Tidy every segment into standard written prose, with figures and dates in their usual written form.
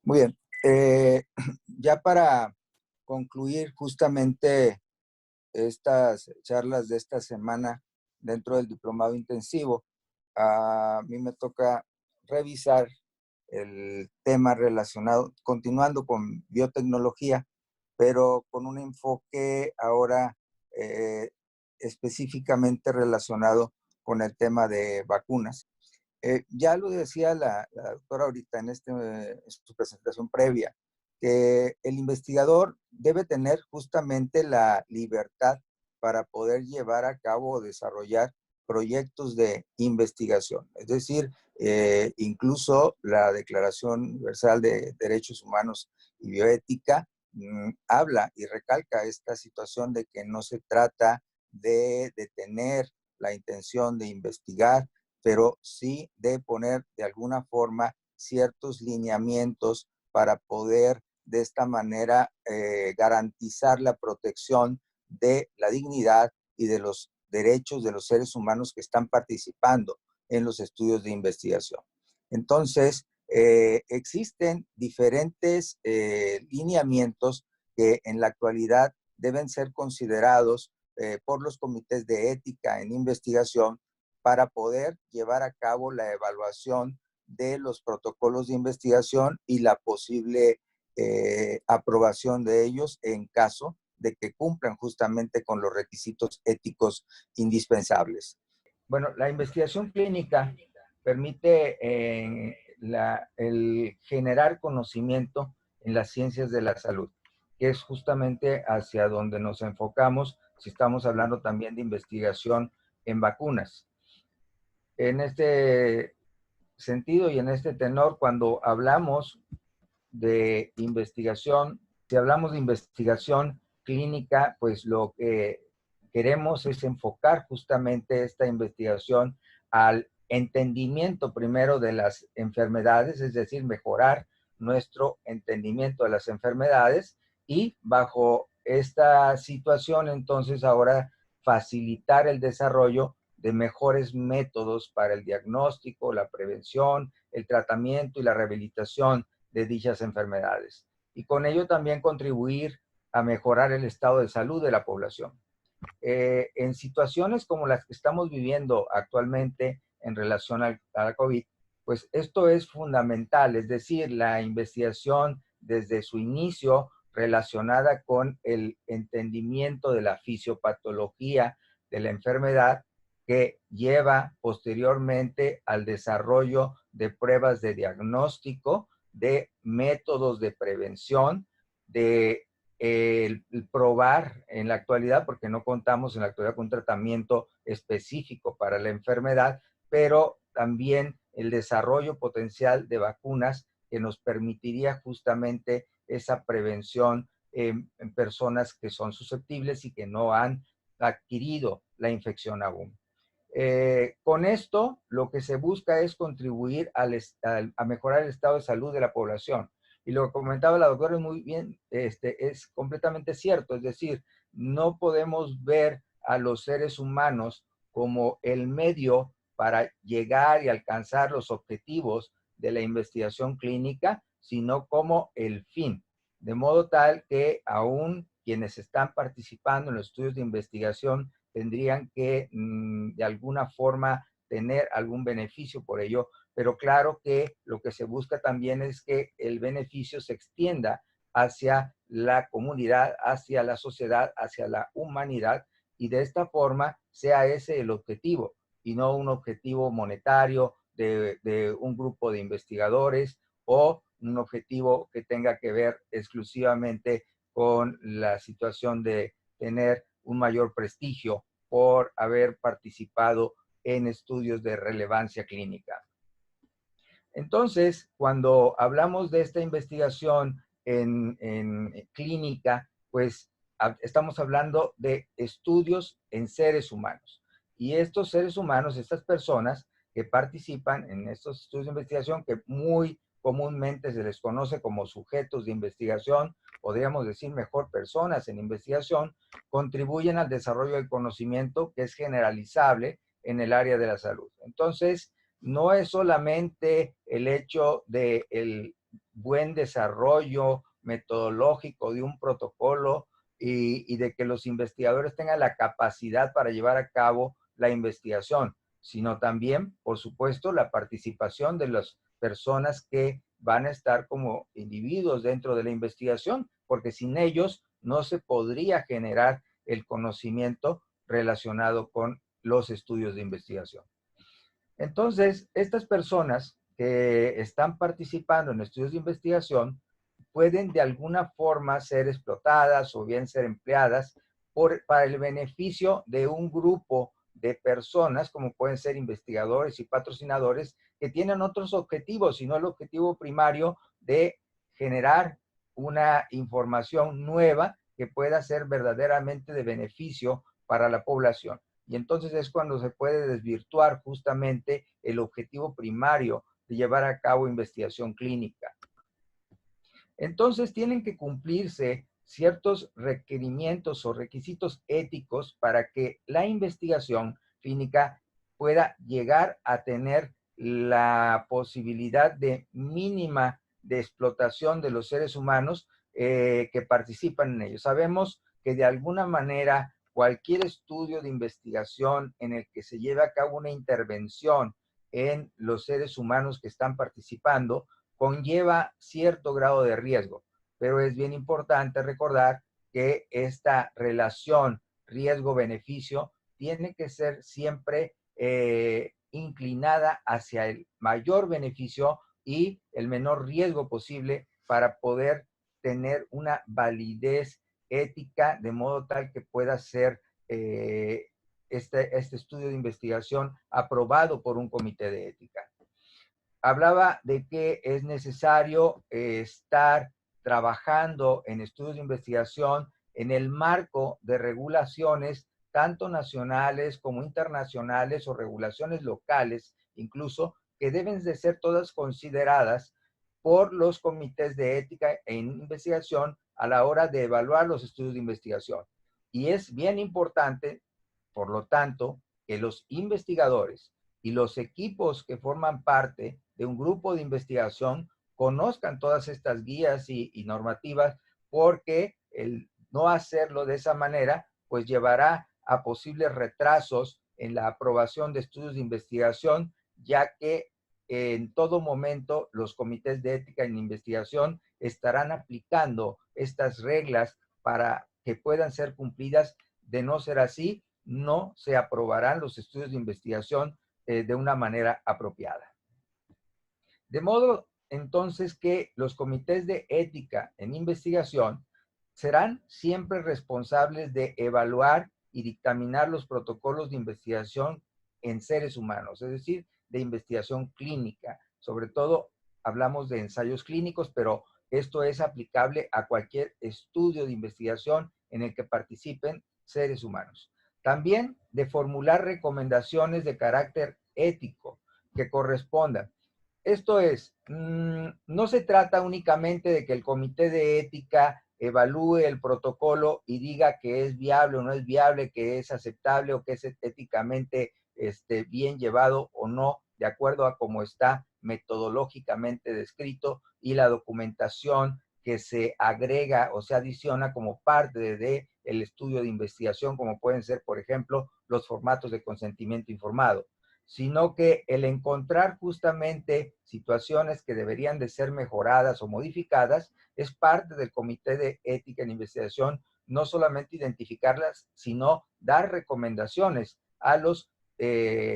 Muy bien. Ya para concluir justamente estas charlas de esta semana dentro del diplomado intensivo, a mí me toca revisar el tema relacionado, continuando con biotecnología, pero con un enfoque ahora eh, específicamente relacionado con el tema de vacunas. Ya lo decía la doctora ahorita en su presentación previa, que el investigador debe tener justamente la libertad para poder llevar a cabo o desarrollar proyectos de investigación. Es decir, incluso la Declaración Universal de Derechos Humanos y Bioética habla y recalca esta situación de que no se trata de tener la intención de investigar, pero sí de poner de alguna forma ciertos lineamientos para poder de esta manera garantizar la protección de la dignidad y de los derechos de los seres humanos que están participando en los estudios de investigación. Entonces, existen diferentes lineamientos que en la actualidad deben ser considerados por los comités de ética en investigación para poder llevar a cabo la evaluación de los protocolos de investigación y la posible aprobación de ellos en caso de que cumplan justamente con los requisitos éticos indispensables. Bueno, la investigación clínica permite el generar conocimiento en las ciencias de la salud, que es justamente hacia donde nos enfocamos si estamos hablando también de investigación en vacunas. En este sentido y en este tenor, cuando hablamos de investigación, si hablamos de investigación clínica, pues lo que queremos es enfocar justamente esta investigación al entendimiento primero de las enfermedades, es decir, mejorar nuestro entendimiento de las enfermedades y bajo esta situación entonces ahora facilitar el desarrollo de mejores métodos para el diagnóstico, la prevención, el tratamiento y la rehabilitación de dichas enfermedades. Y con ello también contribuir a mejorar el estado de salud de la población. En situaciones como las que estamos viviendo actualmente en relación a la COVID, pues esto es fundamental, es decir, la investigación desde su inicio relacionada con el entendimiento de la fisiopatología de la enfermedad que lleva posteriormente al desarrollo de pruebas de diagnóstico, de métodos de prevención, de el probar en la actualidad, porque no contamos en la actualidad con un tratamiento específico para la enfermedad, pero también el desarrollo potencial de vacunas que nos permitiría justamente esa prevención en personas que son susceptibles y que no han adquirido la infección aún. Con esto, lo que se busca es contribuir a mejorar el estado de salud de la población. Y lo que comentaba la doctora es muy bien, es completamente cierto. Es decir, no podemos ver a los seres humanos como el medio para llegar y alcanzar los objetivos de la investigación clínica, sino como el fin. De modo tal que aún quienes están participando en los estudios de investigación tendrían que de alguna forma tener algún beneficio por ello, pero claro que lo que se busca también es que el beneficio se extienda hacia la comunidad, hacia la sociedad, hacia la humanidad, y de esta forma sea ese el objetivo y no un objetivo monetario de un grupo de investigadores o un objetivo que tenga que ver exclusivamente con la situación de tener un mayor prestigio por haber participado en estudios de relevancia clínica. Entonces, cuando hablamos de esta investigación en clínica, pues estamos hablando de estudios en seres humanos. Y estos seres humanos, estas personas que participan en estos estudios de investigación, que muy comúnmente se les conoce como sujetos de investigación, podríamos decir mejor personas en investigación, contribuyen al desarrollo del conocimiento que es generalizable en el área de la salud. Entonces, no es solamente el hecho de buen desarrollo metodológico de un protocolo y de que los investigadores tengan la capacidad para llevar a cabo la investigación, sino también, por supuesto, la participación de las personas que van a estar como individuos dentro de la investigación, porque sin ellos no se podría generar el conocimiento relacionado con los estudios de investigación. Entonces, estas personas que están participando en estudios de investigación pueden de alguna forma ser explotadas o bien ser empleadas para el beneficio de un grupo de personas, como pueden ser investigadores y patrocinadores, que tienen otros objetivos, sino el objetivo primario de generar una información nueva que pueda ser verdaderamente de beneficio para la población. Y entonces es cuando se puede desvirtuar justamente el objetivo primario de llevar a cabo investigación clínica. Entonces tienen que cumplirse ciertos requerimientos o requisitos éticos para que la investigación clínica pueda llegar a tener la posibilidad de mínima de explotación de los seres humanos que participan en ello. Sabemos que de alguna manera cualquier estudio de investigación en el que se lleve a cabo una intervención en los seres humanos que están participando conlleva cierto grado de riesgo, pero es bien importante recordar que esta relación riesgo-beneficio tiene que ser siempre inclinada hacia el mayor beneficio y el menor riesgo posible para poder tener una validez ética de modo tal que pueda ser este estudio de investigación aprobado por un comité de ética. Hablaba de que es necesario estar trabajando en estudios de investigación en el marco de regulaciones tanto nacionales como internacionales o regulaciones locales, incluso, que deben de ser todas consideradas por los comités de ética en investigación a la hora de evaluar los estudios de investigación. Y es bien importante, por lo tanto, que los investigadores y los equipos que forman parte de un grupo de investigación conozcan todas estas guías y normativas, porque el no hacerlo de esa manera, pues llevará a posibles retrasos en la aprobación de estudios de investigación, ya que en todo momento los comités de ética en investigación estarán aplicando estas reglas para que puedan ser cumplidas. De no ser así, no se aprobarán los estudios de investigación de una manera apropiada. De modo entonces que los comités de ética en investigación serán siempre responsables de evaluar y dictaminar los protocolos de investigación en seres humanos, es decir, de investigación clínica. Sobre todo hablamos de ensayos clínicos, pero esto es aplicable a cualquier estudio de investigación en el que participen seres humanos. También de formular recomendaciones de carácter ético que correspondan. Esto es, no se trata únicamente de que el comité de ética evalúe el protocolo y diga que es viable o no es viable, que es aceptable o que es éticamente bien llevado o no, de acuerdo a cómo está metodológicamente descrito y la documentación que se agrega o se adiciona como parte de el estudio de investigación, como pueden ser, por ejemplo, los formatos de consentimiento informado, sino que el encontrar justamente situaciones que deberían de ser mejoradas o modificadas es parte del comité de ética en investigación, no solamente identificarlas, sino dar recomendaciones a los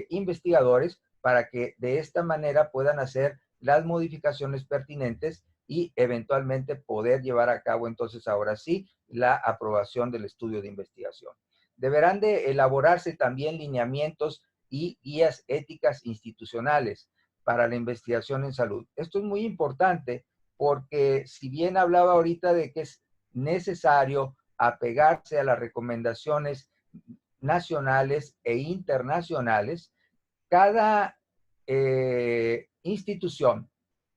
investigadores para que de esta manera puedan hacer las modificaciones pertinentes y eventualmente poder llevar a cabo entonces ahora sí la aprobación del estudio de investigación. Deberán de elaborarse también lineamientos y guías éticas institucionales para la investigación en salud. Esto es muy importante porque si bien hablaba ahorita de que es necesario apegarse a las recomendaciones nacionales e internacionales, cada institución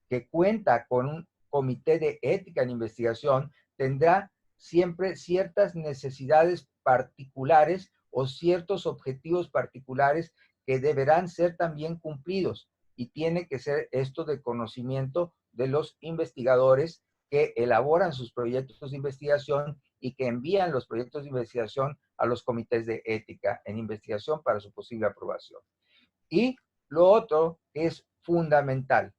que cuenta con un comité de ética en investigación tendrá siempre ciertas necesidades particulares o ciertos objetivos particulares que deberán ser también cumplidos. Y tiene que ser esto de conocimiento de los investigadores que elaboran sus proyectos de investigación y que envían los proyectos de investigación a los comités de ética en investigación para su posible aprobación. Y lo otro es fundamental.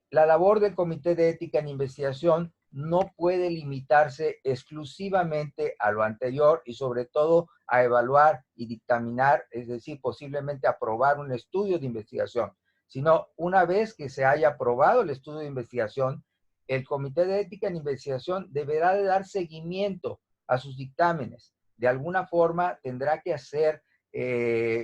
La labor del Comité de Ética en Investigación no puede limitarse exclusivamente a lo anterior y sobre todo a evaluar y dictaminar, es decir, posiblemente aprobar un estudio de investigación, sino una vez que se haya aprobado el estudio de investigación, el Comité de Ética en Investigación deberá de dar seguimiento a sus dictámenes. De alguna forma tendrá que hacer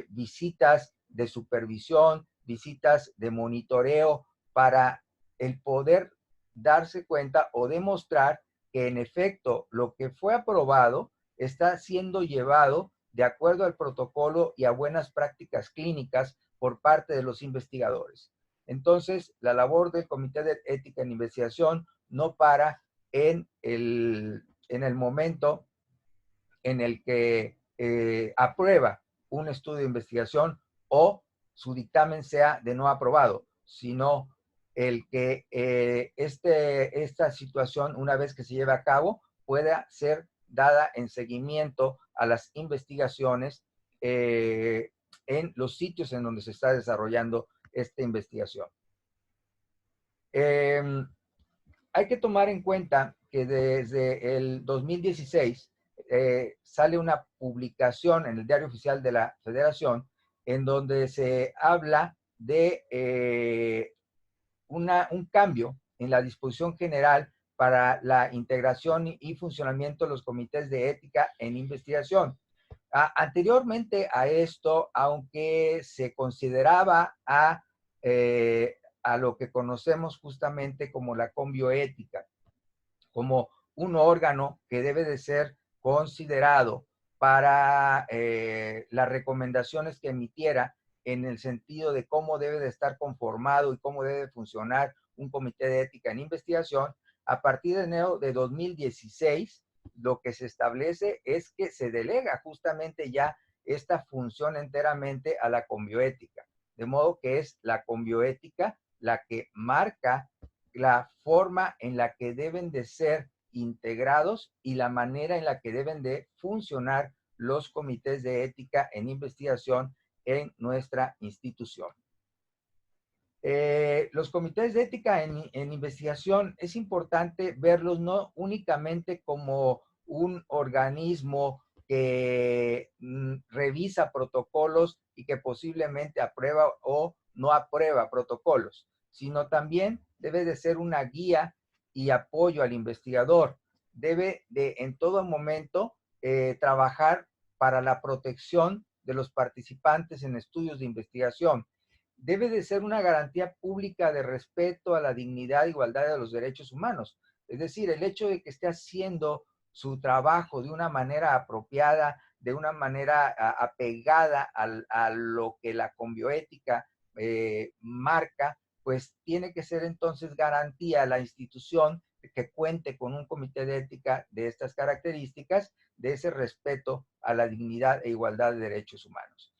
visitas de supervisión, visitas de monitoreo, para el poder darse cuenta o demostrar que en efecto lo que fue aprobado está siendo llevado de acuerdo al protocolo y a buenas prácticas clínicas por parte de los investigadores. Entonces, la labor del Comité de Ética en Investigación no para en el momento en el que aprueba un estudio de investigación o su dictamen sea de no aprobado, sino el que esta situación, una vez que se lleve a cabo, pueda ser dada en seguimiento a las investigaciones en los sitios en donde se está desarrollando esta investigación. Hay que tomar en cuenta que desde el 2016 sale una publicación en el Diario Oficial de la Federación en donde se habla de un cambio en la disposición general para la integración y funcionamiento de los comités de ética en investigación. Anteriormente a esto, aunque se consideraba a lo que conocemos justamente como la conbioética, como un órgano que debe de ser considerado para las recomendaciones que emitiera en el sentido de cómo debe de estar conformado y cómo debe funcionar un comité de ética en investigación. A partir de enero de 2016, lo que se establece es que se delega justamente ya esta función enteramente a la conbioética, de modo que es la conbioética la que marca la forma en la que deben de ser integrados y la manera en la que deben de funcionar los comités de ética en investigación en nuestra institución. Los comités de ética en investigación es importante verlos no únicamente como un organismo que revisa protocolos y que posiblemente aprueba o no aprueba protocolos, sino también debe de ser una guía y apoyo al investigador. Debe de en todo momento trabajar para la protección de los participantes en estudios de investigación. Debe de ser una garantía pública de respeto a la dignidad e igualdad de los derechos humanos. Es decir, el hecho de que esté haciendo su trabajo de una manera apropiada, de una manera apegada a lo que la conbioética marca, pues tiene que ser entonces garantía a la institución que cuente con un comité de ética de estas características, de ese respeto a la dignidad e igualdad de derechos humanos.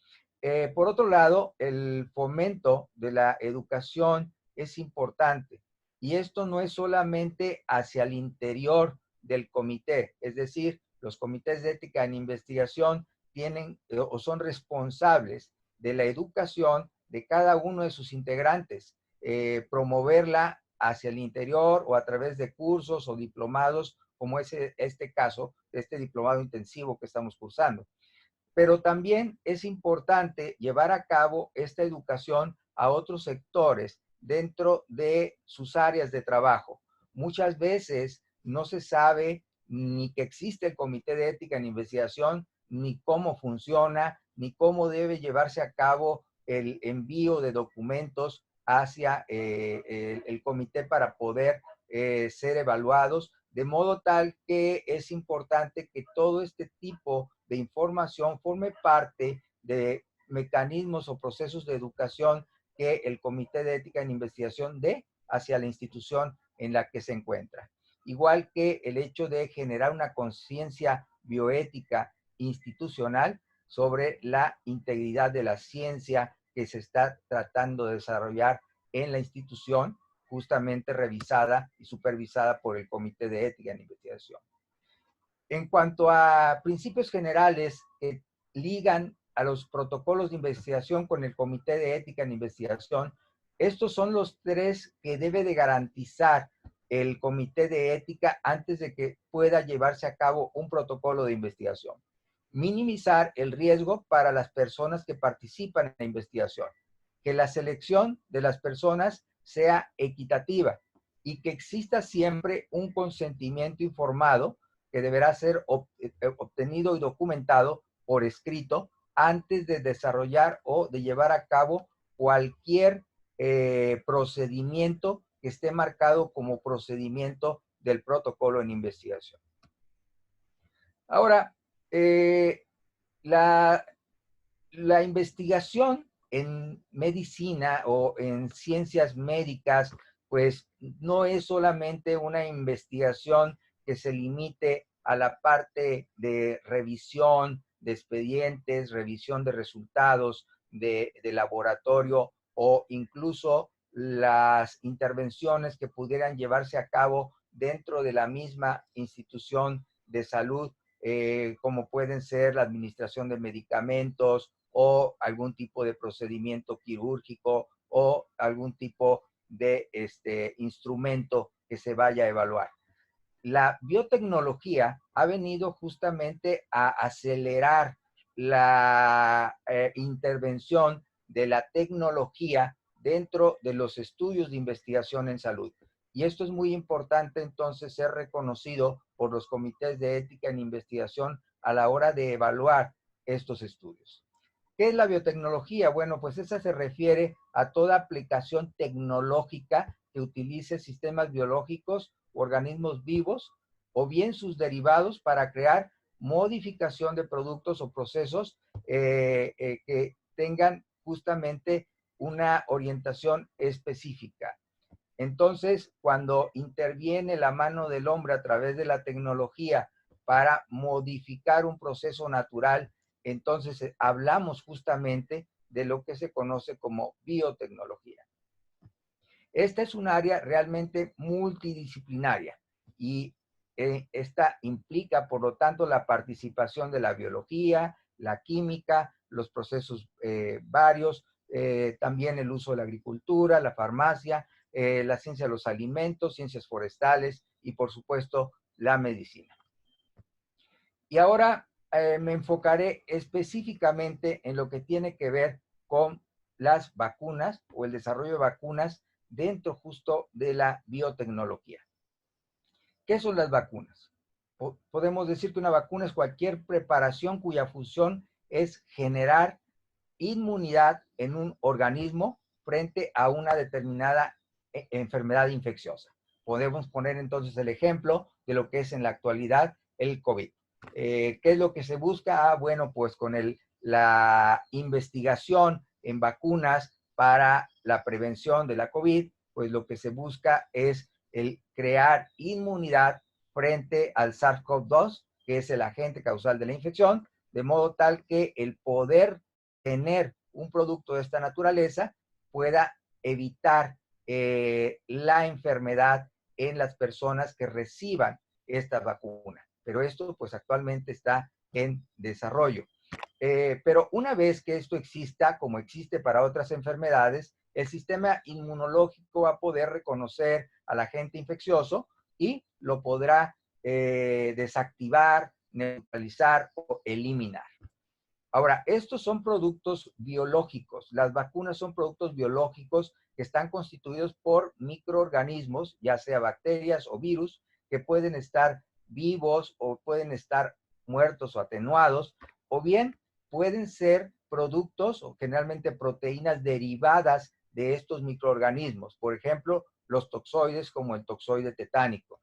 Por otro lado, el fomento de la educación es importante y esto no es solamente hacia el interior del comité, es decir, los comités de ética en investigación tienen o son responsables de la educación de cada uno de sus integrantes, promoverla hacia el interior o a través de cursos o diplomados, como es este caso, este diplomado intensivo que estamos cursando. Pero también es importante llevar a cabo esta educación a otros sectores dentro de sus áreas de trabajo. Muchas veces no se sabe ni que existe el Comité de Ética en Investigación, ni cómo funciona, ni cómo debe llevarse a cabo el envío de documentos hacia el comité para poder ser evaluados, de modo tal que es importante que todo este tipo de información forme parte de mecanismos o procesos de educación que el Comité de Ética en Investigación dé hacia la institución en la que se encuentra. Igual que el hecho de generar una conciencia bioética institucional sobre la integridad de la ciencia que se está tratando de desarrollar en la institución, justamente revisada y supervisada por el Comité de Ética en Investigación. En cuanto a principios generales que ligan a los protocolos de investigación con el Comité de Ética en Investigación, estos son los tres que debe de garantizar el Comité de Ética antes de que pueda llevarse a cabo un protocolo de investigación. Minimizar el riesgo para las personas que participan en la investigación, que la selección de las personas sea equitativa y que exista siempre un consentimiento informado que deberá ser obtenido y documentado por escrito antes de desarrollar o de llevar a cabo cualquier procedimiento que esté marcado como procedimiento del protocolo en investigación. Ahora, la investigación en medicina o en ciencias médicas, pues no es solamente una investigación que se limite a la parte de revisión de expedientes, revisión de resultados de laboratorio o incluso las intervenciones que pudieran llevarse a cabo dentro de la misma institución de salud, como pueden ser la administración de medicamentos o algún tipo de procedimiento quirúrgico o algún tipo de instrumento que se vaya a evaluar. La biotecnología ha venido justamente a acelerar la intervención de la tecnología dentro de los estudios de investigación en salud. Y esto es muy importante entonces ser reconocido por los comités de ética en investigación a la hora de evaluar estos estudios. ¿Qué es la biotecnología? Bueno, pues esa se refiere a toda aplicación tecnológica que utilice sistemas biológicos, organismos vivos o bien sus derivados para crear modificación de productos o procesos que tengan justamente una orientación específica. Entonces, cuando interviene la mano del hombre a través de la tecnología para modificar un proceso natural, entonces hablamos justamente de lo que se conoce como biotecnología. Esta es un área realmente multidisciplinaria y esta implica, por lo tanto, la participación de la biología, la química, los procesos varios, también el uso de la agricultura, la farmacia, la ciencia de los alimentos, ciencias forestales y, por supuesto, la medicina. Y ahora me enfocaré específicamente en lo que tiene que ver con las vacunas o el desarrollo de vacunas dentro justo de la biotecnología. ¿Qué son las vacunas? Podemos decir que una vacuna es cualquier preparación cuya función es generar inmunidad en un organismo frente a una determinada enfermedad infecciosa. Podemos poner entonces el ejemplo de lo que es en la actualidad el COVID. ¿Qué es lo que se busca? Bueno, pues con la investigación en vacunas para la prevención de la COVID, pues lo que se busca es el crear inmunidad frente al SARS-CoV-2, que es el agente causal de la infección, de modo tal que el poder tener un producto de esta naturaleza pueda evitar la enfermedad en las personas que reciban esta vacuna. Pero esto pues actualmente está en desarrollo. Pero una vez que esto exista, como existe para otras enfermedades, el sistema inmunológico va a poder reconocer al agente infeccioso y lo podrá desactivar, neutralizar o eliminar. Ahora, estos son productos biológicos. Las vacunas son productos biológicos que están constituidos por microorganismos, ya sea bacterias o virus, que pueden estar vivos o pueden estar muertos o atenuados, o bien pueden ser productos o generalmente proteínas derivadas de estos microorganismos. Por ejemplo, los toxoides como el toxoide tetánico.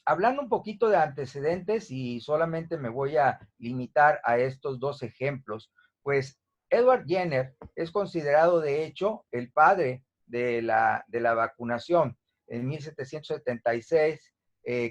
Hablando un poquito de antecedentes y solamente me voy a limitar a estos dos ejemplos, pues Edward Jenner es considerado de hecho el padre de la vacunación. En 1776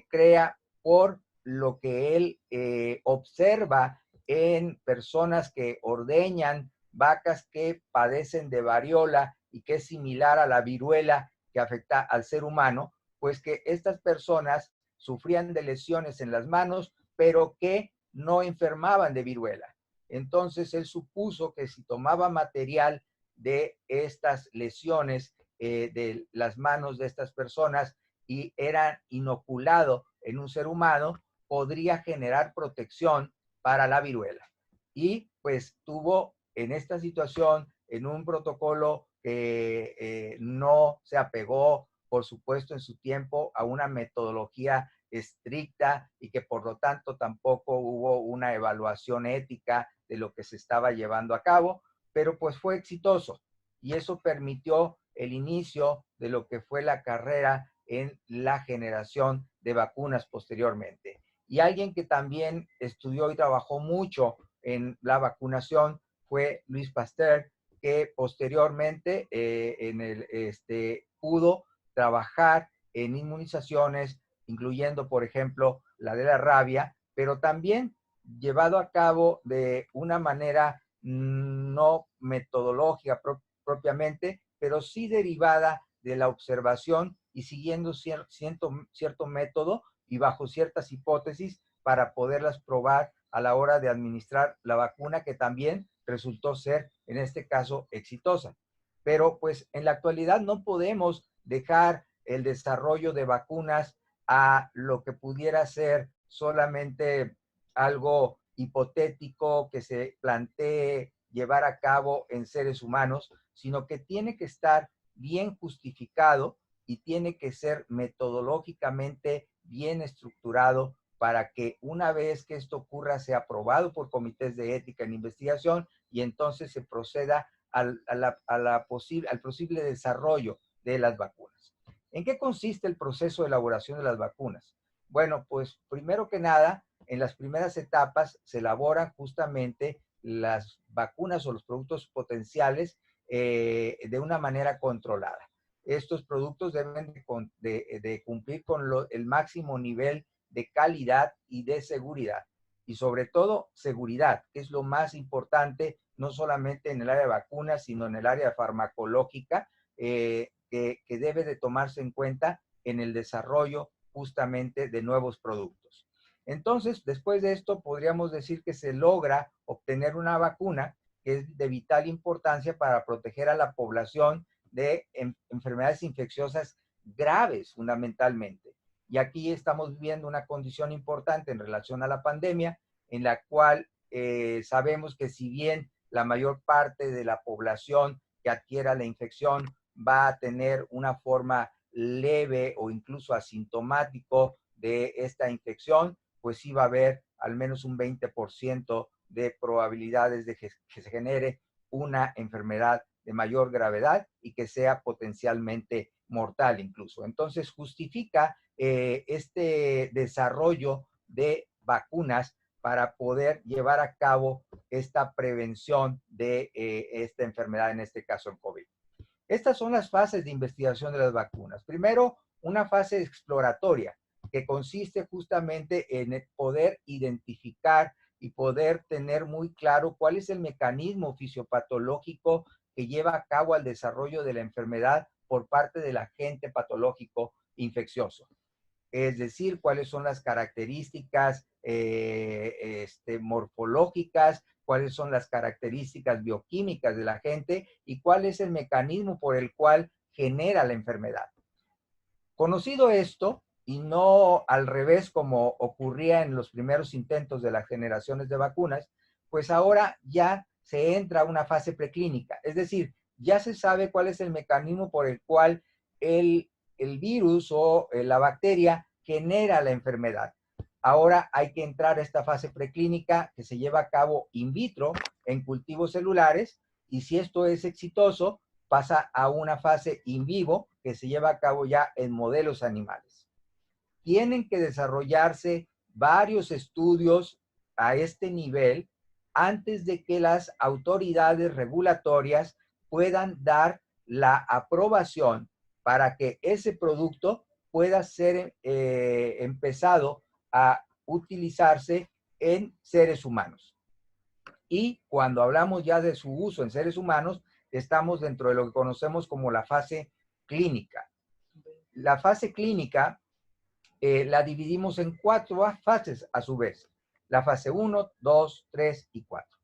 crea por lo que él observa en personas que ordeñan vacas que padecen de variola y que es similar a la viruela que afecta al ser humano, pues que estas personas sufrían de lesiones en las manos, pero que no enfermaban de viruela. Entonces él supuso que si tomaba material de estas lesiones de las manos de estas personas y era inoculado en un ser humano, podría generar protección para la viruela. Y pues tuvo en esta situación, en un protocolo que no se apegó, por supuesto, en su tiempo a una metodología estricta y que por lo tanto tampoco hubo una evaluación ética de lo que se estaba llevando a cabo, pero pues fue exitoso y eso permitió el inicio de lo que fue la carrera en la generación de vacunas posteriormente. Y alguien que también estudió y trabajó mucho en la vacunación fue Louis Pasteur, que posteriormente pudo trabajar en inmunizaciones, incluyendo, por ejemplo, la de la rabia, pero también llevado a cabo de una manera no metodológica propiamente, pero sí derivada de la observación y siguiendo cierto método y bajo ciertas hipótesis para poderlas probar a la hora de administrar la vacuna, que también resultó ser, en este caso, exitosa. Pero pues en la actualidad no podemos dejar el desarrollo de vacunas a lo que pudiera ser solamente algo hipotético que se plantee llevar a cabo en seres humanos, sino que tiene que estar bien justificado y tiene que ser metodológicamente bien estructurado para que una vez que esto ocurra sea aprobado por comités de ética en investigación y entonces se proceda al posible desarrollo de las vacunas. ¿En qué consiste el proceso de elaboración de las vacunas? Bueno, pues primero que nada, en las primeras etapas se elaboran justamente las vacunas o los productos potenciales de una manera controlada. Estos productos deben de cumplir con el máximo nivel de calidad y de seguridad. Y sobre todo, seguridad, que es lo más importante, no solamente en el área de vacunas, sino en el área farmacológica, que debe de tomarse en cuenta en el desarrollo justamente de nuevos productos. Entonces, después de esto, podríamos decir que se logra obtener una vacuna que es de vital importancia para proteger a la población de enfermedades infecciosas graves, fundamentalmente. Y aquí estamos viviendo una condición importante en relación a la pandemia, en la cual sabemos que si bien la mayor parte de la población que adquiera la infección va a tener una forma leve o incluso asintomático de esta infección, pues sí va a haber al menos un 20% de probabilidades de que se genere una enfermedad de mayor gravedad y que sea potencialmente mortal incluso. Entonces justifica este desarrollo de vacunas para poder llevar a cabo esta prevención de esta enfermedad, en este caso el COVID. Estas son las fases de investigación de las vacunas. Primero, una fase exploratoria, que consiste justamente en poder identificar y poder tener muy claro cuál es el mecanismo fisiopatológico que lleva a cabo al desarrollo de la enfermedad por parte del agente patológico infeccioso. Es decir, cuáles son las características morfológicas, cuáles son las características bioquímicas del agente y cuál es el mecanismo por el cual genera la enfermedad. Conocido esto, y no al revés como ocurría en los primeros intentos de las generaciones de vacunas, pues ahora ya se entra a una fase preclínica, es decir, ya se sabe cuál es el mecanismo por el cual el virus o la bacteria genera la enfermedad. Ahora hay que entrar a esta fase preclínica que se lleva a cabo in vitro en cultivos celulares y si esto es exitoso, pasa a una fase in vivo que se lleva a cabo ya en modelos animales. Tienen que desarrollarse varios estudios a este nivel antes de que las autoridades regulatorias puedan dar la aprobación para que ese producto pueda ser empezado a utilizarse en seres humanos. Y cuando hablamos ya de su uso en seres humanos, estamos dentro de lo que conocemos como la fase clínica. La fase clínica la dividimos en 4 fases a su vez. La fase 1, 2, 3 y 4.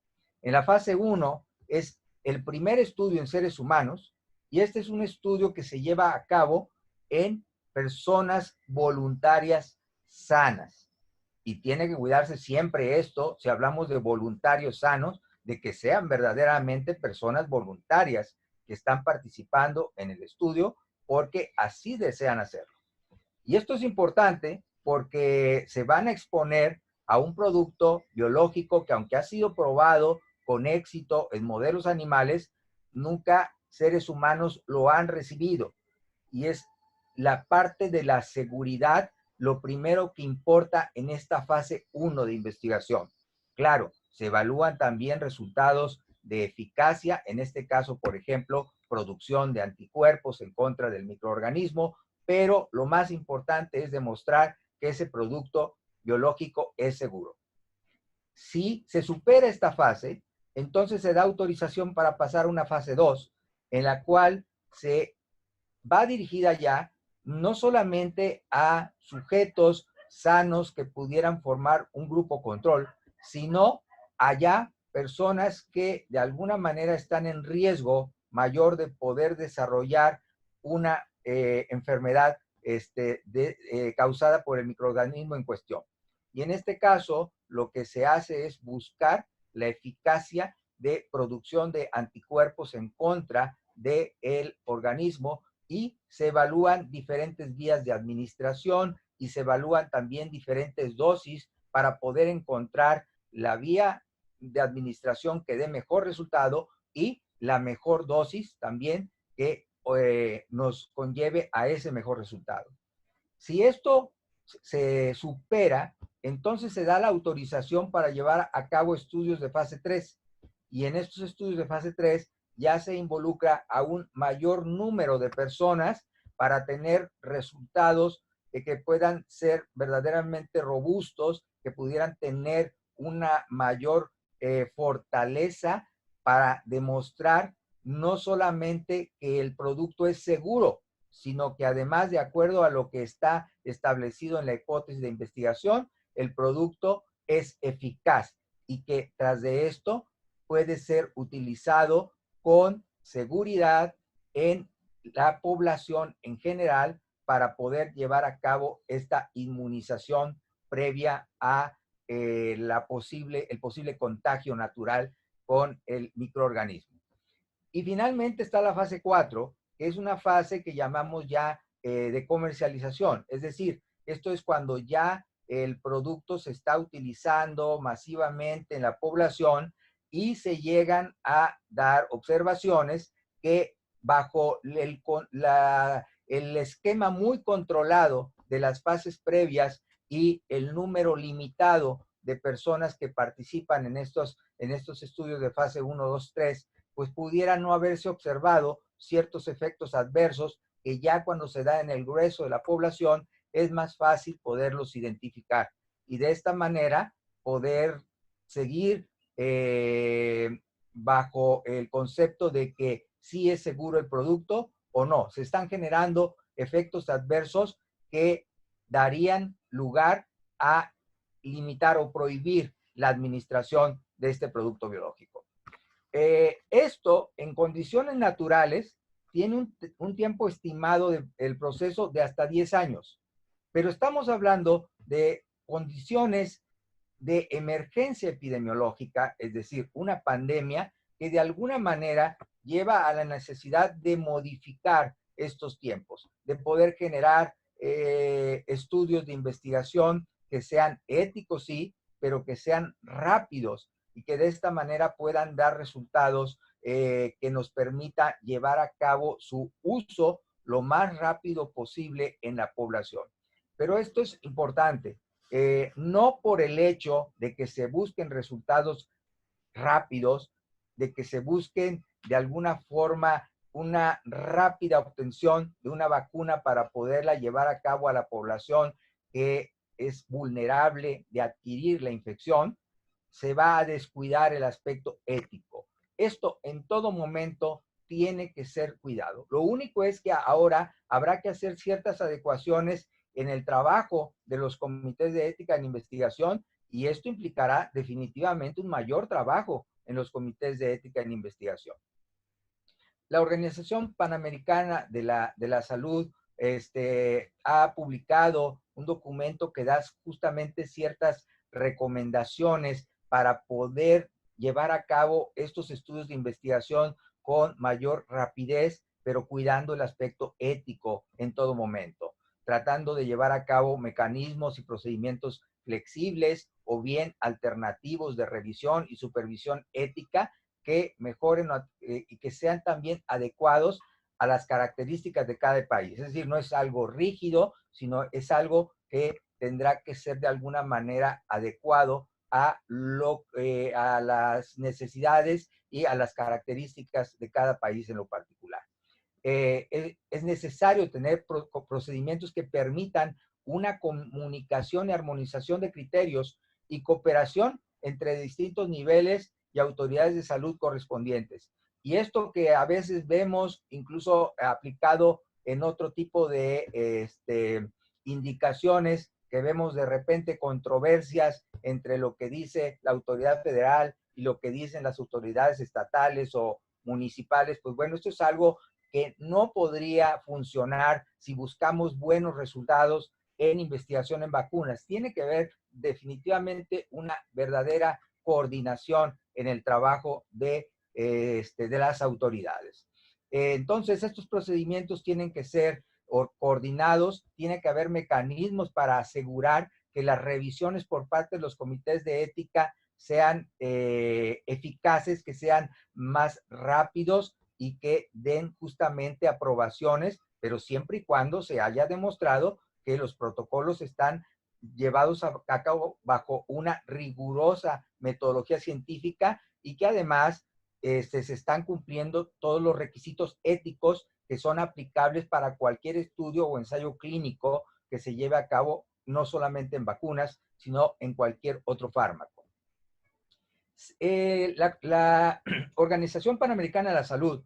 En la fase 1 es el primer estudio en seres humanos y este es un estudio que se lleva a cabo en personas voluntarias sanas. Y tiene que cuidarse siempre esto, si hablamos de voluntarios sanos, de que sean verdaderamente personas voluntarias que están participando en el estudio porque así desean hacerlo. Y esto es importante porque se van a exponer a un producto biológico que, aunque ha sido probado con éxito en modelos animales, nunca seres humanos lo han recibido. Y es la parte de la seguridad lo primero que importa en esta fase 1 de investigación. Claro, se evalúan también resultados de eficacia, en este caso, por ejemplo, producción de anticuerpos en contra del microorganismo, pero lo más importante es demostrar que ese producto biológico es seguro. Si se supera esta fase, entonces se da autorización para pasar a una fase 2, en la cual se va dirigida ya no solamente a sujetos sanos que pudieran formar un grupo control, sino allá personas que de alguna manera están en riesgo mayor de poder desarrollar una enfermedad causada por el microorganismo en cuestión. Y en este caso, lo que se hace es buscar la eficacia de producción de anticuerpos en contra del organismo y se evalúan diferentes vías de administración y se evalúan también diferentes dosis para poder encontrar la vía de administración que dé mejor resultado y la mejor dosis también que nos conlleve a ese mejor resultado. Si esto se supera, entonces se da la autorización para llevar a cabo estudios de fase 3. Y en estos estudios de fase 3 ya se involucra a un mayor número de personas para tener resultados que puedan ser verdaderamente robustos, que pudieran tener una mayor fortaleza para demostrar no solamente que el producto es seguro, sino que además, de acuerdo a lo que está establecido en la hipótesis de investigación, el producto es eficaz y que tras de esto puede ser utilizado con seguridad en la población en general para poder llevar a cabo esta inmunización previa a el posible contagio natural con el microorganismo. Y finalmente está la fase 4, que es una fase que llamamos ya de comercialización. Es decir, esto es cuando ya el producto se está utilizando masivamente en la población y se llegan a dar observaciones que bajo el esquema muy controlado de las fases previas y el número limitado de personas que participan en estos estudios de fase 1, 2, 3, pues pudiera no haberse observado ciertos efectos adversos que ya cuando se da en el grueso de la población es más fácil poderlos identificar y de esta manera poder seguir bajo el concepto de que sí es seguro el producto o no. Se están generando efectos adversos que darían lugar a limitar o prohibir la administración de este producto biológico. Esto en condiciones naturales tiene un tiempo estimado del proceso de hasta 10 años, pero estamos hablando de condiciones de emergencia epidemiológica, es decir, una pandemia que de alguna manera lleva a la necesidad de modificar estos tiempos, de poder generar estudios de investigación que sean éticos, sí, pero que sean rápidos y que de esta manera puedan dar resultados que nos permita llevar a cabo su uso lo más rápido posible en la población. Pero esto es importante, no por el hecho de que se busquen resultados rápidos, de que se busquen de alguna forma una rápida obtención de una vacuna para poderla llevar a cabo a la población que es vulnerable de adquirir la infección, se va a descuidar el aspecto ético. Esto en todo momento tiene que ser cuidado. Lo único es que ahora habrá que hacer ciertas adecuaciones en el trabajo de los comités de ética en investigación, y esto implicará definitivamente un mayor trabajo en los comités de ética en investigación. La Organización Panamericana de la Salud ha publicado un documento que da justamente ciertas recomendaciones para poder llevar a cabo estos estudios de investigación con mayor rapidez, pero cuidando el aspecto ético en todo momento, tratando de llevar a cabo mecanismos y procedimientos flexibles o bien alternativos de revisión y supervisión ética que mejoren y que sean también adecuados a las características de cada país. Es decir, no es algo rígido, sino es algo que tendrá que ser de alguna manera adecuado a las necesidades y a las características de cada país en lo particular. Es necesario tener procedimientos que permitan una comunicación y armonización de criterios y cooperación entre distintos niveles y autoridades de salud correspondientes. Y esto que a veces vemos incluso aplicado en otro tipo de indicaciones, que vemos de repente controversias entre lo que dice la autoridad federal y lo que dicen las autoridades estatales o municipales, pues bueno, esto es algo que no podría funcionar si buscamos buenos resultados en investigación en vacunas. Tiene que haber definitivamente una verdadera coordinación en el trabajo de las autoridades. Entonces, estos procedimientos tienen que ser coordinados, tiene que haber mecanismos para asegurar que las revisiones por parte de los comités de ética sean eficaces, que sean más rápidos y que den justamente aprobaciones, pero siempre y cuando se haya demostrado que los protocolos están llevados a cabo bajo una rigurosa metodología científica y que además se están cumpliendo todos los requisitos éticos que son aplicables para cualquier estudio o ensayo clínico que se lleve a cabo no solamente en vacunas, sino en cualquier otro fármaco. La Organización Panamericana de la Salud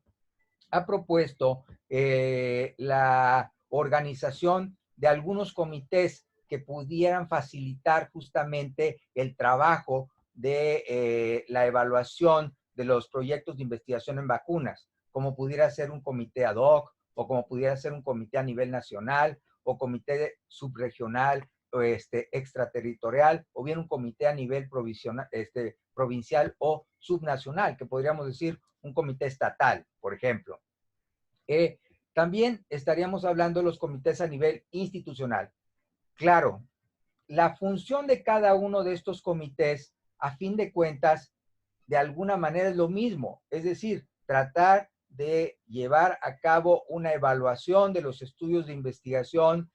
ha propuesto la organización de algunos comités que pudieran facilitar justamente el trabajo de la evaluación de los proyectos de investigación en vacunas, como pudiera ser un comité ad hoc, o como pudiera ser un comité a nivel nacional, o comité subregional, o extraterritorial, o bien un comité a nivel provincial o subnacional, que podríamos decir un comité estatal, por ejemplo. También estaríamos hablando de los comités a nivel institucional. Claro, la función de cada uno de estos comités, a fin de cuentas, de alguna manera es lo mismo, es decir, tratar de llevar a cabo una evaluación de los estudios de investigación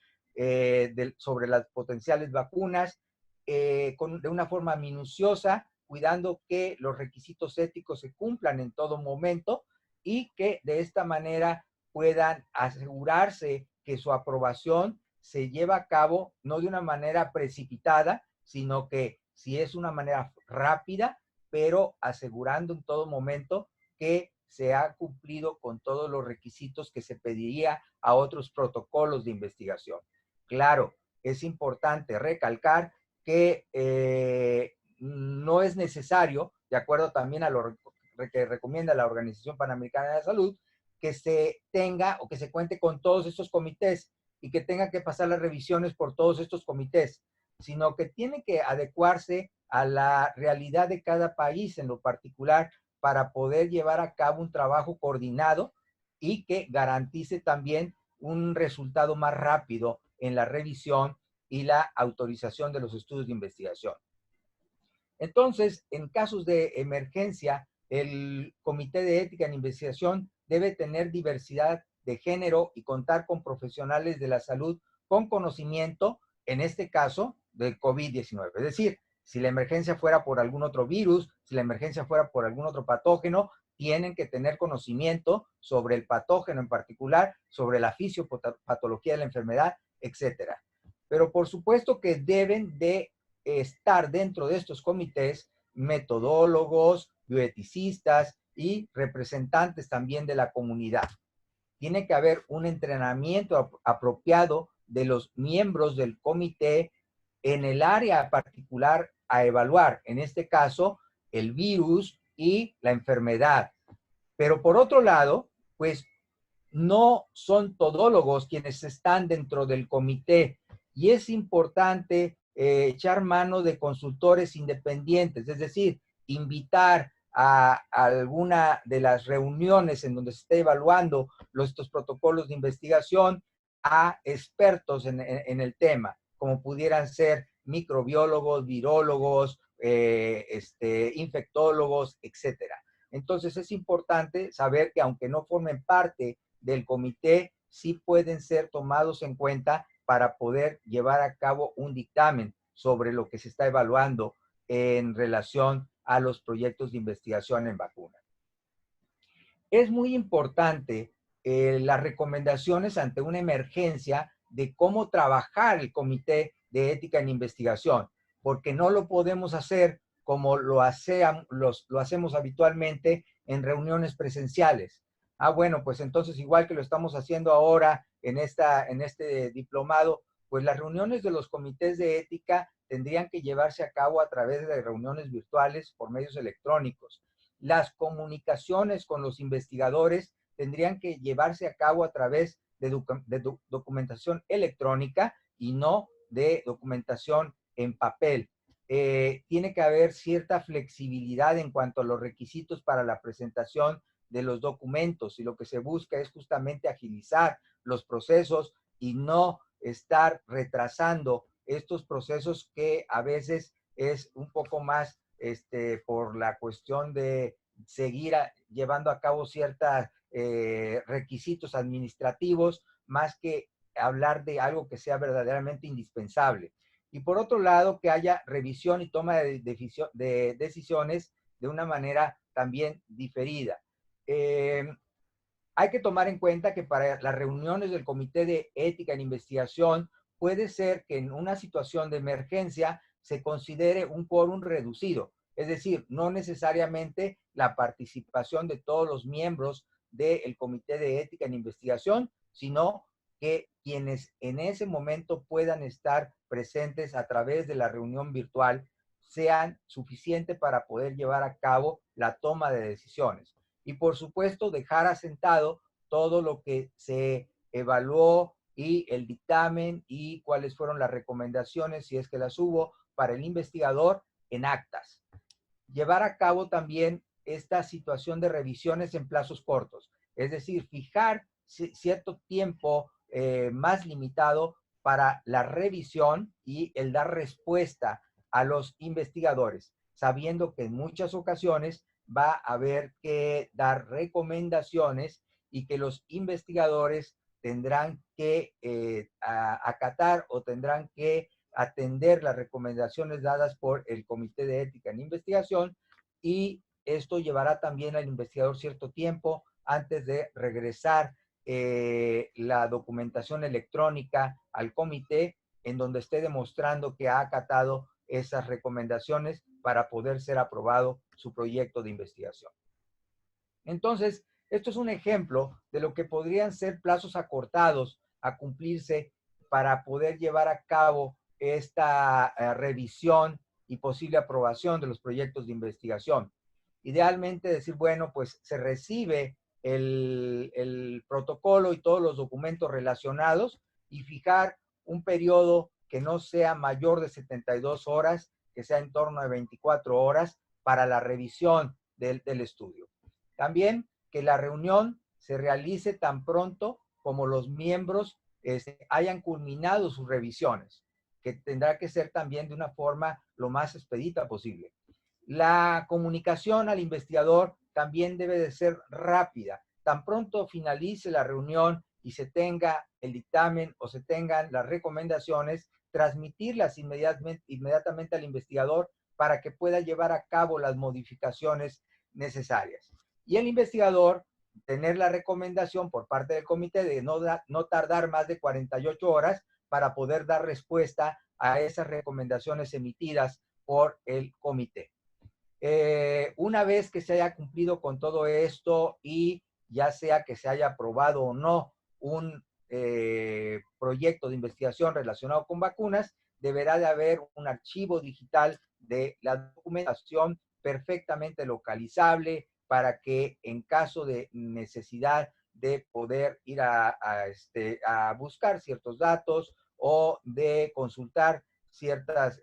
sobre las potenciales vacunas de una forma minuciosa, cuidando que los requisitos éticos se cumplan en todo momento y que de esta manera puedan asegurarse que su aprobación se lleva a cabo no de una manera precipitada, sino que si es una manera rápida, pero asegurando en todo momento que se ha cumplido con todos los requisitos que se pediría a otros protocolos de investigación. Claro, es importante recalcar que no es necesario, de acuerdo también a lo que recomienda la Organización Panamericana de la Salud, que se tenga o que se cuente con todos estos comités y que tenga que pasar las revisiones por todos estos comités, sino que tiene que adecuarse a la realidad de cada país en lo particular para poder llevar a cabo un trabajo coordinado y que garantice también un resultado más rápido en la revisión y la autorización de los estudios de investigación. Entonces, en casos de emergencia, el Comité de Ética en Investigación debe tener diversidad de género y contar con profesionales de la salud con conocimiento, en este caso, del COVID-19. Es decir, si la emergencia fuera por algún otro virus, si la emergencia fuera por algún otro patógeno, tienen que tener conocimiento sobre el patógeno en particular, sobre la fisiopatología de la enfermedad, etcétera. Pero por supuesto que deben de estar dentro de estos comités metodólogos, bioeticistas y representantes también de la comunidad. Tiene que haber un entrenamiento apropiado de los miembros del comité en el área particular a evaluar, en este caso, el virus y la enfermedad. Pero por otro lado, pues no son todólogos quienes están dentro del comité y es importante echar mano de consultores independientes, es decir, invitar a alguna de las reuniones en donde se esté evaluando estos protocolos de investigación a expertos en el tema, como pudieran ser microbiólogos, virólogos, infectólogos, etcétera. Entonces es importante saber que aunque no formen parte del comité, sí pueden ser tomados en cuenta para poder llevar a cabo un dictamen sobre lo que se está evaluando en relación a los proyectos de investigación en vacunas. Es muy importante las recomendaciones ante una emergencia de cómo trabajar el Comité de Ética en Investigación, porque no lo podemos hacer como lo hacemos habitualmente en reuniones presenciales. Ah, bueno, pues entonces igual que lo estamos haciendo ahora en este diplomado, pues las reuniones de los comités de ética tendrían que llevarse a cabo a través de reuniones virtuales por medios electrónicos. Las comunicaciones con los investigadores tendrían que llevarse a cabo a través de documentación electrónica y no de documentación en papel. Tiene que haber cierta flexibilidad en cuanto a los requisitos para la presentación de los documentos y lo que se busca es justamente agilizar los procesos y no estar retrasando estos procesos que a veces es un poco más por la cuestión de seguir llevando a cabo ciertos requisitos administrativos, más que hablar de algo que sea verdaderamente indispensable. Y por otro lado, que haya revisión y toma de decisiones de una manera también diferida. Hay que tomar en cuenta que para las reuniones del Comité de Ética en Investigación puede ser que en una situación de emergencia se considere un quórum reducido, es decir, no necesariamente la participación de todos los miembros del Comité de Ética en Investigación, sino que quienes en ese momento puedan estar presentes a través de la reunión virtual sean suficientes para poder llevar a cabo la toma de decisiones. Y por supuesto, dejar asentado todo lo que se evaluó y el dictamen y cuáles fueron las recomendaciones, si es que las hubo, para el investigador en actas. Llevar a cabo también esta situación de revisiones en plazos cortos, es decir, fijar cierto tiempo más limitado para la revisión y el dar respuesta a los investigadores, sabiendo que en muchas ocasiones va a haber que dar recomendaciones y que los investigadores tendrán que acatar o tendrán que atender las recomendaciones dadas por el Comité de Ética en Investigación y esto llevará también al investigador cierto tiempo antes de regresar la documentación electrónica al comité en donde esté demostrando que ha acatado esas recomendaciones para poder ser aprobado su proyecto de investigación. Entonces, esto es un ejemplo de lo que podrían ser plazos acortados a cumplirse para poder llevar a cabo esta revisión y posible aprobación de los proyectos de investigación. Idealmente decir, bueno, pues se recibe el protocolo y todos los documentos relacionados y fijar un periodo que no sea mayor de 72 horas, que sea en torno a 24 horas para la revisión del estudio. También que la reunión se realice tan pronto como los miembros hayan culminado sus revisiones, que tendrá que ser también de una forma lo más expedita posible. La comunicación al investigador también debe de ser rápida. Tan pronto finalice la reunión y se tenga el dictamen o se tengan las recomendaciones, transmitirlas inmediatamente al investigador para que pueda llevar a cabo las modificaciones necesarias. Y el investigador tener la recomendación por parte del comité de no tardar más de 48 horas para poder dar respuesta a esas recomendaciones emitidas por el comité. Una vez que se haya cumplido con todo esto y ya sea que se haya aprobado o no un proyecto de investigación relacionado con vacunas, deberá de haber un archivo digital de la documentación perfectamente localizable para que en caso de necesidad de poder ir a buscar ciertos datos o de consultar ciertas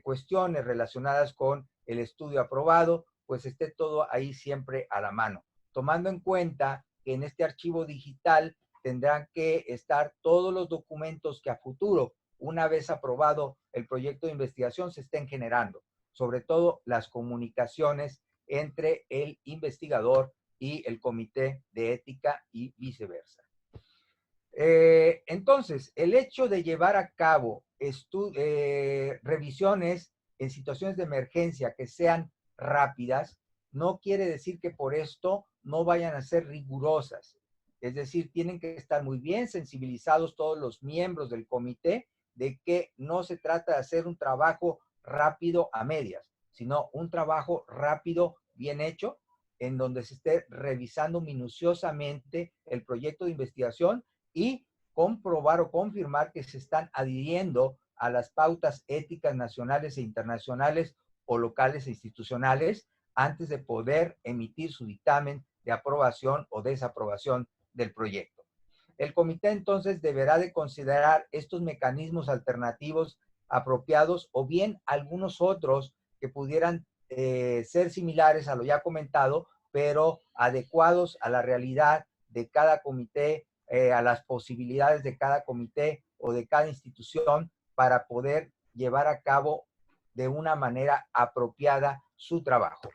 cuestiones relacionadas con el estudio aprobado, pues esté todo ahí siempre a la mano. Tomando en cuenta que en este archivo digital tendrán que estar todos los documentos que a futuro, una vez aprobado el proyecto de investigación, se estén generando, sobre todo las comunicaciones entre el investigador y el comité de ética y viceversa. Entonces, el hecho de llevar a cabo revisiones en situaciones de emergencia que sean rápidas, no quiere decir que por esto no vayan a ser rigurosas. Es decir, tienen que estar muy bien sensibilizados todos los miembros del comité de que no se trata de hacer un trabajo rápido a medias, sino un trabajo rápido, bien hecho, en donde se esté revisando minuciosamente el proyecto de investigación y comprobar o confirmar que se están adhiriendo a las pautas éticas nacionales e internacionales o locales e institucionales antes de poder emitir su dictamen de aprobación o desaprobación del proyecto. El comité entonces deberá de considerar estos mecanismos alternativos apropiados o bien algunos otros que pudieran ser similares a lo ya comentado, pero adecuados a la realidad de cada comité, a las posibilidades de cada comité o de cada institución para poder llevar a cabo de una manera apropiada su trabajo.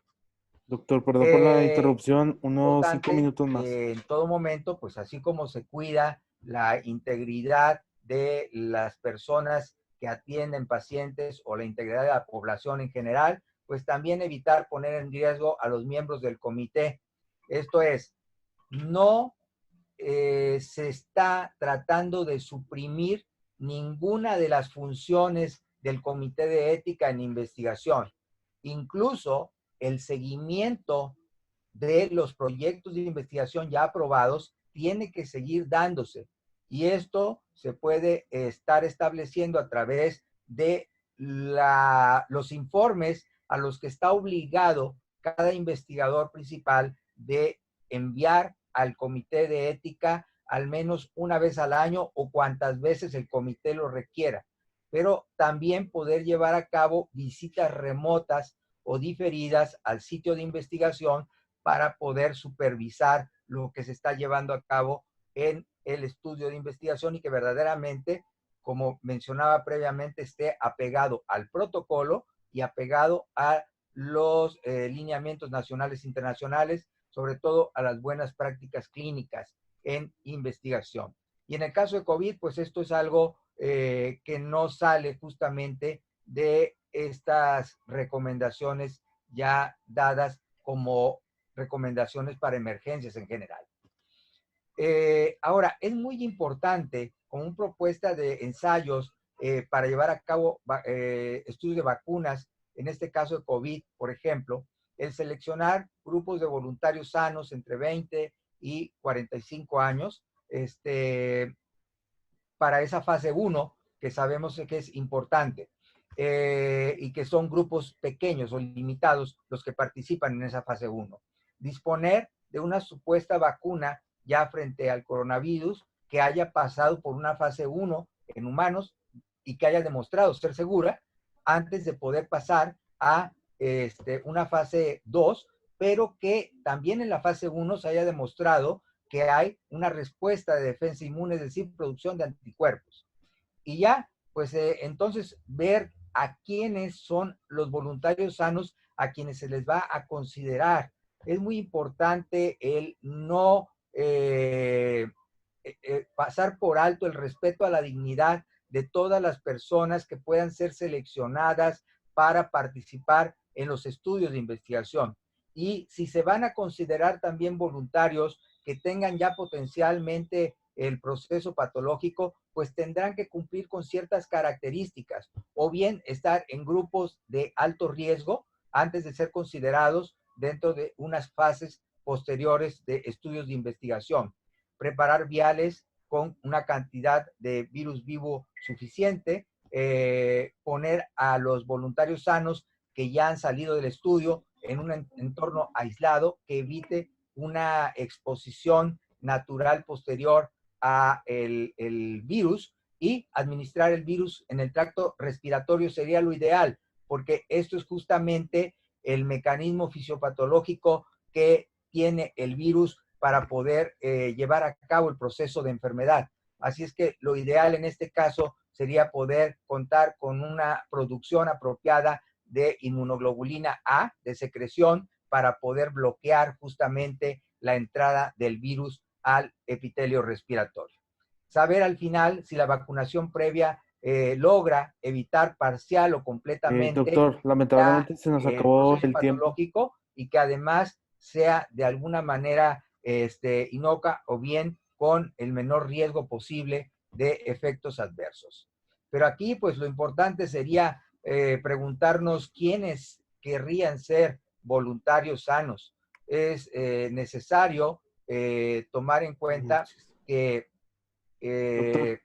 Doctor, perdón por la interrupción, unos 5 Importante minutos más. que en todo momento, pues así como se cuida la integridad de las personas que atienden pacientes o la integridad de la población en general, pues también evitar poner en riesgo a los miembros del comité. Esto es, no se está tratando de suprimir ninguna de las funciones del Comité de Ética en Investigación. Incluso el seguimiento de los proyectos de investigación ya aprobados tiene que seguir dándose. Y esto se puede estar estableciendo a través de los informes a los que está obligado cada investigador principal de enviar al comité de ética al menos una vez al año o cuantas veces el comité lo requiera, pero también poder llevar a cabo visitas remotas o diferidas al sitio de investigación para poder supervisar lo que se está llevando a cabo en el estudio de investigación y que verdaderamente, como mencionaba previamente, esté apegado al protocolo y apegado a los lineamientos nacionales e internacionales, sobre todo a las buenas prácticas clínicas en investigación. Y en el caso de COVID, pues esto es algo que no sale justamente de estas recomendaciones ya dadas como recomendaciones para emergencias en general. Ahora, es muy importante como una propuesta de ensayos para llevar a cabo estudios de vacunas, en este caso de COVID, por ejemplo, el seleccionar grupos de voluntarios sanos entre 20 y 45 años para esa fase 1, que sabemos que es importante, y que son grupos pequeños o limitados los que participan en esa fase 1. Disponer de una supuesta vacuna ya frente al coronavirus que haya pasado por una fase 1 en humanos y que haya demostrado ser segura antes de poder pasar a una fase 2, pero que también en la fase 1 se haya demostrado que hay una respuesta de defensa inmune, es decir, producción de anticuerpos. Y ya, pues entonces ver a quiénes son los voluntarios sanos a quienes se les va a considerar. Es muy importante el no pasar por alto el respeto a la dignidad de todas las personas que puedan ser seleccionadas para participar en los estudios de investigación. Y si se van a considerar también voluntarios que tengan ya potencialmente el proceso patológico, pues tendrán que cumplir con ciertas características o bien estar en grupos de alto riesgo antes de ser considerados dentro de unas fases posteriores de estudios de investigación. Preparar viales con una cantidad de virus vivo suficiente, poner a los voluntarios sanos que ya han salido del estudio en un entorno aislado que evite una exposición natural posterior a el virus, y administrar el virus en el tracto respiratorio sería lo ideal, porque esto es justamente el mecanismo fisiopatológico que tiene el virus para poder llevar a cabo el proceso de enfermedad. Así es que lo ideal en este caso sería poder contar con una producción apropiada de inmunoglobulina A, de secreción, para poder bloquear justamente la entrada del virus al epitelio respiratorio. Saber al final si la vacunación previa logra evitar parcial o completamente Doctor, lamentablemente se nos el acabó proceso el tiempo. patológico, y que además sea de alguna manera inocua o bien con el menor riesgo posible de efectos adversos. Pero aquí, pues lo importante sería preguntarnos quiénes querrían ser voluntarios sanos. Es necesario tomar en cuenta que Doctor,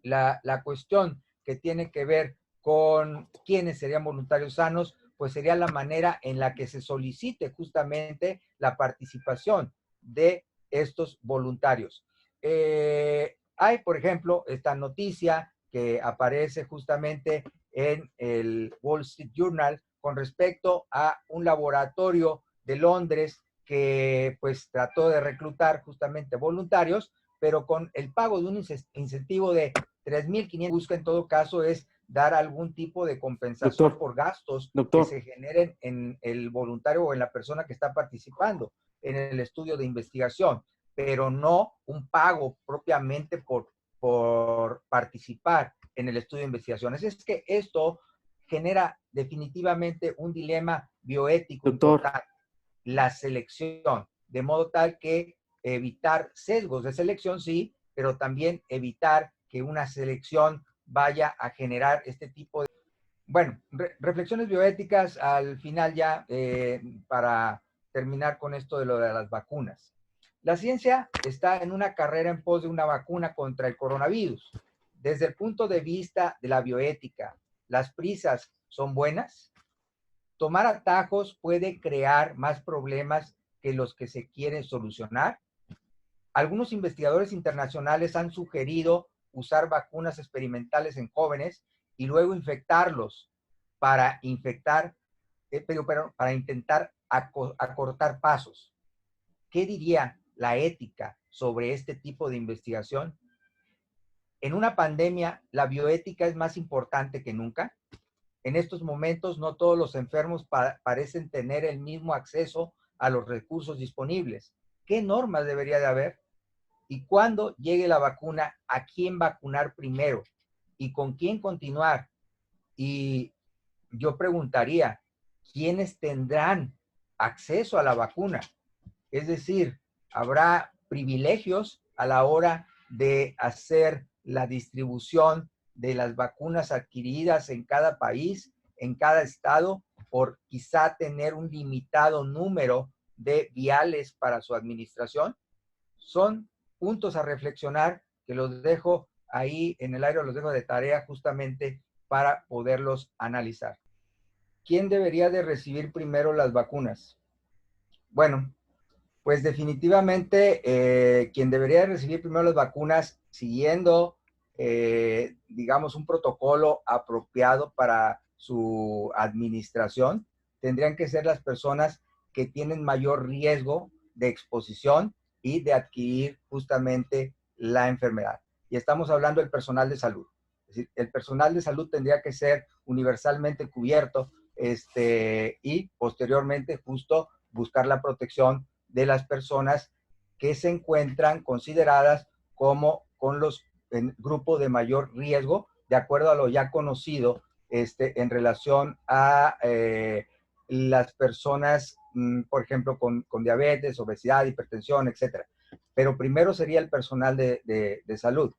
la cuestión que tiene que ver con quiénes serían voluntarios sanos, pues sería la manera en la que se solicite justamente la participación de estos voluntarios. Hay, por ejemplo, esta noticia que aparece justamente en el Wall Street Journal con respecto a un laboratorio de Londres que pues trató de reclutar justamente voluntarios, pero con el pago de un incentivo de 3,500, busca en todo caso es dar algún tipo de compensación doctor, por gastos que doctor, se generen en el voluntario o en la persona que está participando en el estudio de investigación, pero no un pago propiamente por participar en el estudio de investigación. Es que esto genera definitivamente un dilema bioético doctor, importante, la selección, de modo tal que evitar sesgos de selección, sí, pero también evitar que una selección vaya a generar este tipo de... Bueno, reflexiones bioéticas al final ya, para terminar con esto de lo de las vacunas. La ciencia está en una carrera en pos de una vacuna contra el coronavirus. Desde el punto de vista de la bioética, ¿las prisas son buenas? ¿Tomar atajos puede crear más problemas que los que se quieren solucionar? Algunos investigadores internacionales han sugerido usar vacunas experimentales en jóvenes y luego infectarlos para infectar, pero para intentar acortar pasos. ¿Qué diría la ética sobre este tipo de investigación? En una pandemia, la bioética es más importante que nunca. En estos momentos, no todos los enfermos parecen tener el mismo acceso a los recursos disponibles. ¿Qué normas debería de haber? Y cuando llegue la vacuna, ¿a quién vacunar primero? ¿Y con quién continuar? Y yo preguntaría, ¿quiénes tendrán acceso a la vacuna? Es decir, ¿habrá privilegios a la hora de hacer la distribución de las vacunas adquiridas en cada país, en cada estado, por quizá tener un limitado número de viales para su administración? Son puntos a reflexionar que los dejo ahí en el aire, los dejo de tarea justamente para poderlos analizar. ¿Quién debería de recibir primero las vacunas? Bueno, pues definitivamente quien debería de recibir primero las vacunas siguiendo, digamos, un protocolo apropiado para su administración, tendrían que ser las personas que tienen mayor riesgo de exposición y de adquirir justamente la enfermedad. Y estamos hablando del personal de salud. Es decir, el personal de salud tendría que ser universalmente cubierto, y posteriormente justo buscar la protección de las personas que se encuentran consideradas como con los en grupo de mayor riesgo, de acuerdo a lo ya conocido en relación a las personas, por ejemplo, con diabetes, obesidad, hipertensión, etcétera. Pero primero sería el personal de salud.